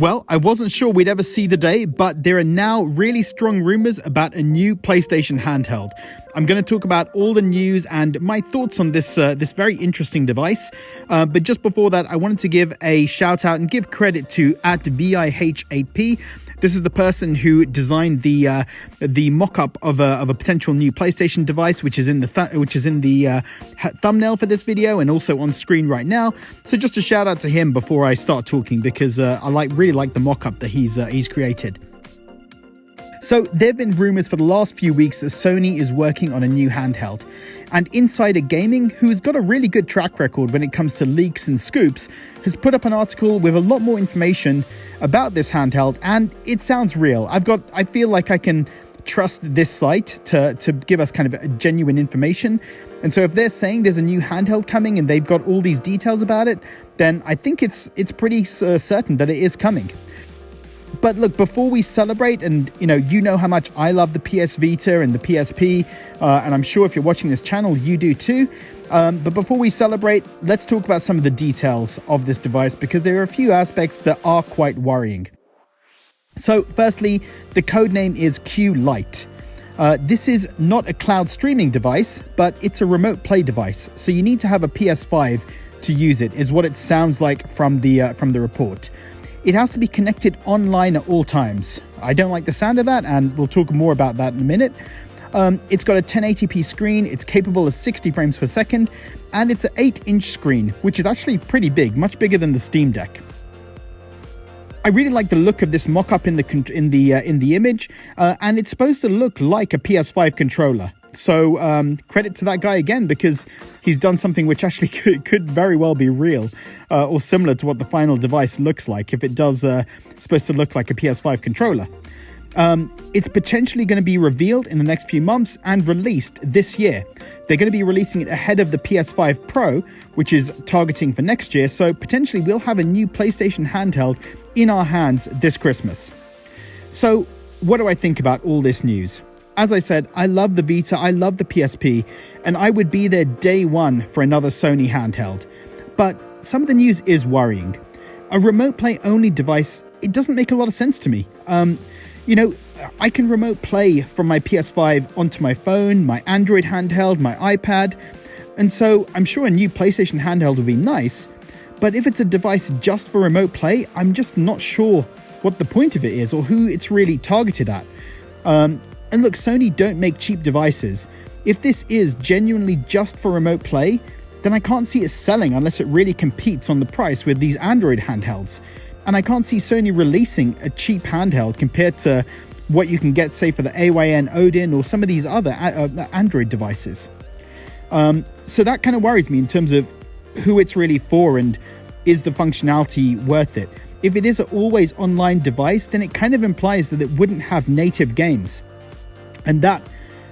Well, I wasn't sure we'd ever see the day, but there are now really strong rumors about a new PlayStation Handheld. I'm going to talk about all the news and my thoughts on this very interesting device. But just before that, I wanted to give a shout out and give credit to @VIH8P. This is the person who designed the mock-up of a potential new PlayStation device, which is in the thumbnail for this video and also on screen right now. So just a shout out to him before I start talking, because I really like the mock-up that he's created. So there have been rumors for the last few weeks that Sony is working on a new handheld. And Insider Gaming, who's got a really good track record when it comes to leaks and scoops, has put up an article with a lot more information about this handheld, and it sounds real. I feel like I can trust this site to give us kind of genuine information. And so if they're saying there's a new handheld coming and they've got all these details about it, then I think it's pretty certain that it is coming. But look, before we celebrate, and you know how much I love the PS Vita and the PSP, and I'm sure if you're watching this channel, you do too. But before we celebrate, let's talk about some of the details of this device, because there are a few aspects that are quite worrying. So firstly, the code name is Q Lite. This is not a cloud streaming device, but it's a remote play device. So you need to have a PS5 to use it, is what it sounds like from the report. It has to be connected online at all times. I don't like the sound of that, and we'll talk more about that in a minute. It's got a 1080p screen, it's capable of 60 frames per second, and it's an 8-inch screen, which is actually pretty big, much bigger than the Steam Deck. I really like the look of this mock-up in the image, and it's supposed to look like a PS5 controller. So credit to that guy again, because he's done something which actually could very well be real, or similar to what the final device looks like, if it does supposed to look like a PS5 controller. It's potentially going to be revealed in the next few months and released this year. They're going to be releasing it ahead of the PS5 Pro, which is targeting for next year, so potentially we'll have a new PlayStation handheld in our hands this Christmas. So what do I think about all this news? As I said, I love the Vita, I love the PSP, and I would be there day one for another Sony handheld. But some of the news is worrying. A remote play only device, it doesn't make a lot of sense to me. I can remote play from my PS5 onto my phone, my Android handheld, my iPad, and so I'm sure a new PlayStation handheld would be nice, but if it's a device just for remote play, I'm just not sure what the point of it is or who it's really targeted at. And look, Sony don't make cheap devices. If this is genuinely just for remote play, then I can't see it selling unless it really competes on the price with these Android handhelds. And I can't see Sony releasing a cheap handheld compared to what you can get, say, for the AYN Odin or some of these other Android devices. So that kind of worries me in terms of who it's really for, and is the functionality worth it? If it is an always online device, then it kind of implies that it wouldn't have native games. And that,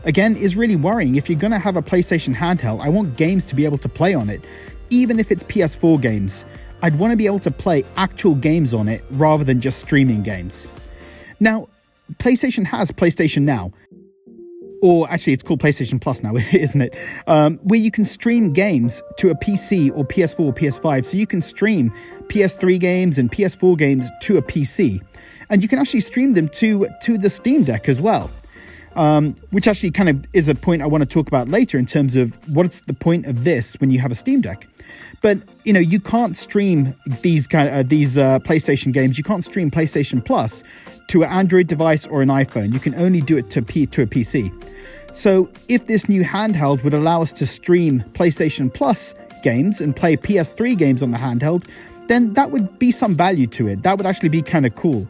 again, is really worrying. If you're going to have a PlayStation handheld, I want games to be able to play on it. Even if it's PS4 games, I'd want to be able to play actual games on it rather than just streaming games. Now, PlayStation has PlayStation Now. Or actually, it's called PlayStation Plus now, isn't it? Where you can stream games to a PC or PS4 or PS5. So you can stream PS3 games and PS4 games to a PC. And you can actually stream them to the Steam Deck as well. Which actually kind of is a point I want to talk about later in terms of what's the point of this when you have a Steam Deck. But, you can't stream these PlayStation games. You can't stream PlayStation Plus to an Android device or an iPhone. You can only do it to a PC. So if this new handheld would allow us to stream PlayStation Plus games and play PS3 games on the handheld, then that would be some value to it. That would actually be kind of cool.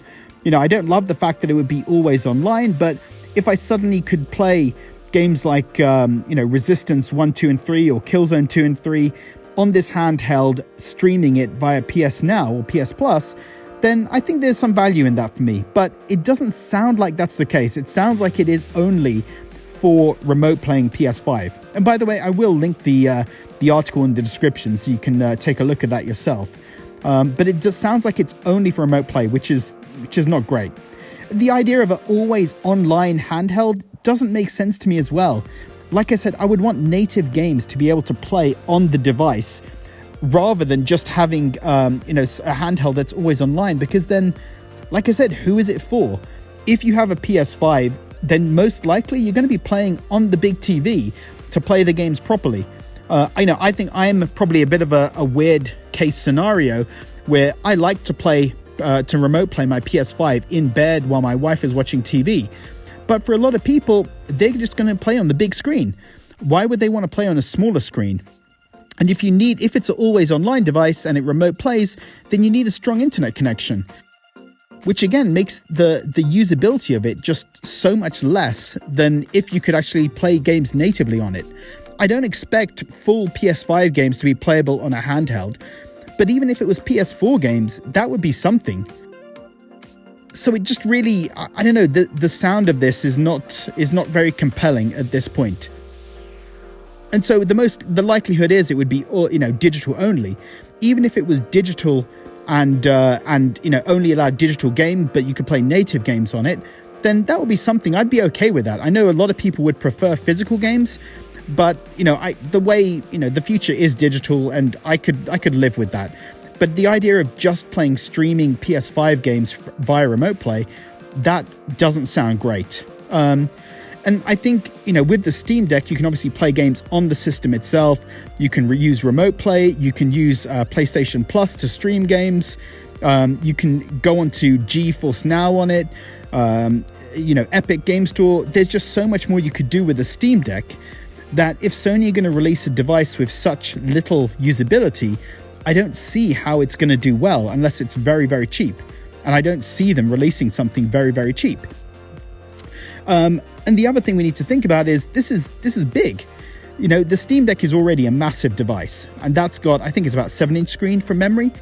I don't love the fact that it would be always online, but if I suddenly could play games like, Resistance 1, 2, and 3 or Killzone 2 and 3 on this handheld, streaming it via PS Now or PS Plus, then I think there's some value in that for me. But it doesn't sound like that's the case. It sounds like it is only for remote playing PS5. And by the way, I will link the article in the description so you can take a look at that yourself. But it just sounds like it's only for remote play, which is not great. The idea of an always online handheld doesn't make sense to me as well. Like I said, I would want native games to be able to play on the device rather than just having a handheld that's always online. Because then, like I said, who is it for? If you have a PS5, then most likely you're going to be playing on the big TV to play the games properly. I think I am probably a bit of a weird case scenario where I like to play to remote play my PS5 in bed while my wife is watching TV. But for a lot of people, they're just going to play on the big screen. Why would they want to play on a smaller screen? And if it's an always online device and it remote plays, then you need a strong internet connection, which again makes the usability of it just so much less than if you could actually play games natively on it. I don't expect full PS5 games to be playable on a handheld, but even if it was PS4 games, that would be something. So it just really, I don't know, the sound of this is not very compelling at this point. And so the likelihood is it would be digital only. Even if it was digital and only allowed digital game, but you could play native games on it, then that would be something. I'd be okay with that. I know a lot of people would prefer physical games, but the future is digital, and I could live with that. But the idea of just playing streaming PS5 games via remote play, that doesn't sound great. And I think, with the Steam Deck, you can obviously play games on the system itself. You can use remote play. You can use PlayStation Plus to stream games. You can go onto GeForce Now on it. Epic Game Store. There's just so much more you could do with the Steam Deck that if Sony are going to release a device with such little usability, I don't see how it's going to do well unless it's very, very cheap. And I don't see them releasing something very, very cheap. And the other thing we need to think about is this is big. The Steam Deck is already a massive device, and that's got, I think it's about 7-inch screen from memory.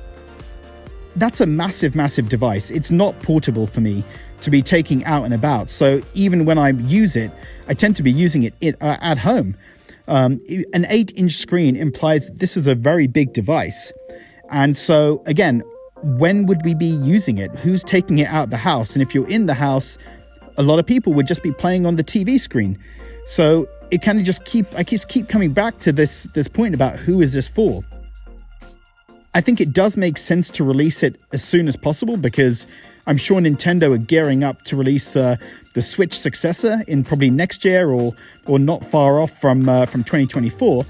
That's a massive, massive device. It's not portable for me to be taking out and about. So even when I use it, I tend to be using it at home. An 8-inch screen implies that this is a very big device. And so again, when would we be using it? Who's taking it out the house? And if you're in the house, a lot of people would just be playing on the TV screen. So it kind of I just keep coming back to this point about who is this for? I think it does make sense to release it as soon as possible, because I'm sure Nintendo are gearing up to release the Switch successor in probably next year or not far off from 2024,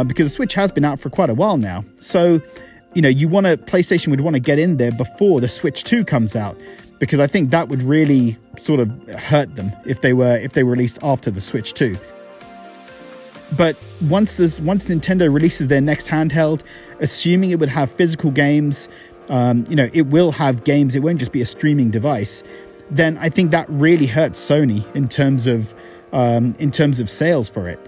because the Switch has been out for quite a while now. So, PlayStation would want to get in there before the Switch 2 comes out, because I think that would really sort of hurt them if they were released after the Switch 2. But once Nintendo releases their next handheld, assuming it would have physical games, it will have games, it won't just be a streaming device, then I think that really hurts Sony in terms of sales for it.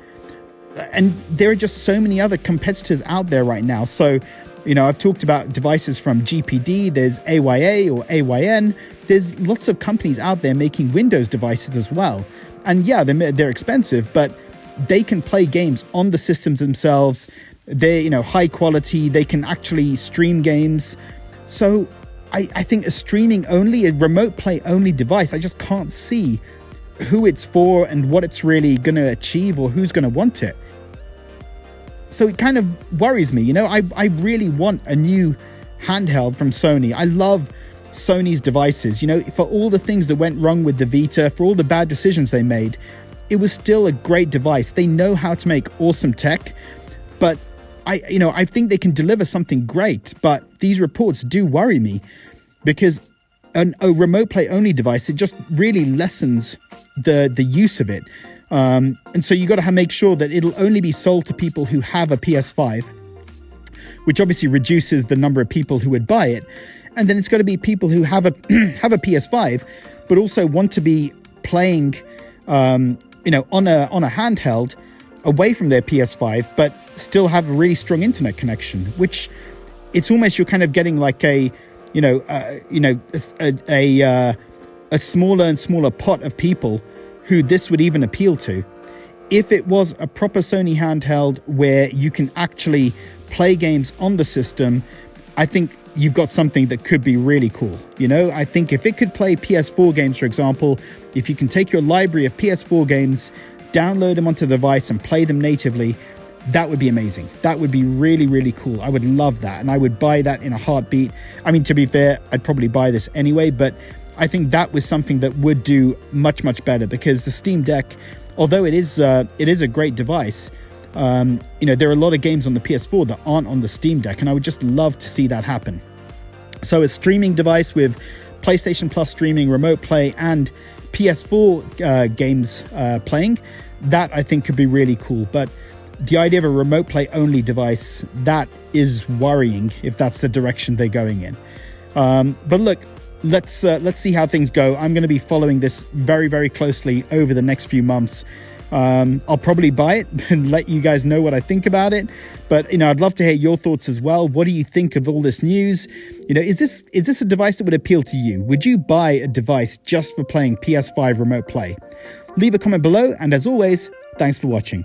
And there are just so many other competitors out there right now. So, I've talked about devices from GPD, there's AYA or AYN, there's lots of companies out there making Windows devices as well. And yeah, they're expensive, but they can play games on the systems themselves. They're, high quality, they can actually stream games. So I think a remote play only device, I just can't see who it's for and what it's really going to achieve or who's going to want it. So it kind of worries me. I really want a new handheld from Sony. I love Sony's devices. For all the things that went wrong with the Vita, for all the bad decisions they made, it was still a great device. They know how to make awesome tech, but I think they can deliver something great. But these reports do worry me, because a remote play only device, it just really lessens the use of it. And so you got to make sure that it'll only be sold to people who have a PS5, which obviously reduces the number of people who would buy it. And then it's got to be people who have a PS5, but also want to be playing, on a handheld away from their PS5, but still have a really strong internet connection. Which it's almost, you're kind of getting like a smaller and smaller pot of people who this would even appeal to. If it was a proper Sony handheld where you can actually play games on the system, I think you've got something that could be really cool. I think if it could play PS4 games, for example, if you can take your library of PS4 games, download them onto the device and play them natively, that would be amazing. That would be really, really cool. I would love that. And I would buy that in a heartbeat. I mean, to be fair, I'd probably buy this anyway, but I think that was something that would do much, much better, because the Steam Deck, although it is a great device, there are a lot of games on the PS4 that aren't on the Steam Deck, and I would just love to see that happen. So a streaming device with PlayStation Plus streaming, remote play, and PS4 games playing, that I think could be really cool. But the idea of a remote play only device, that is worrying if that's the direction they're going in. But look, let's see how things go. I'm going to be following this very, very closely over the next few months. I'll probably buy it and let you guys know what I think about it. But, I'd love to hear your thoughts as well. What do you think of all this news? Is this a device that would appeal to you? Would you buy a device just for playing PS5 remote play? Leave a comment below. And as always, thanks for watching.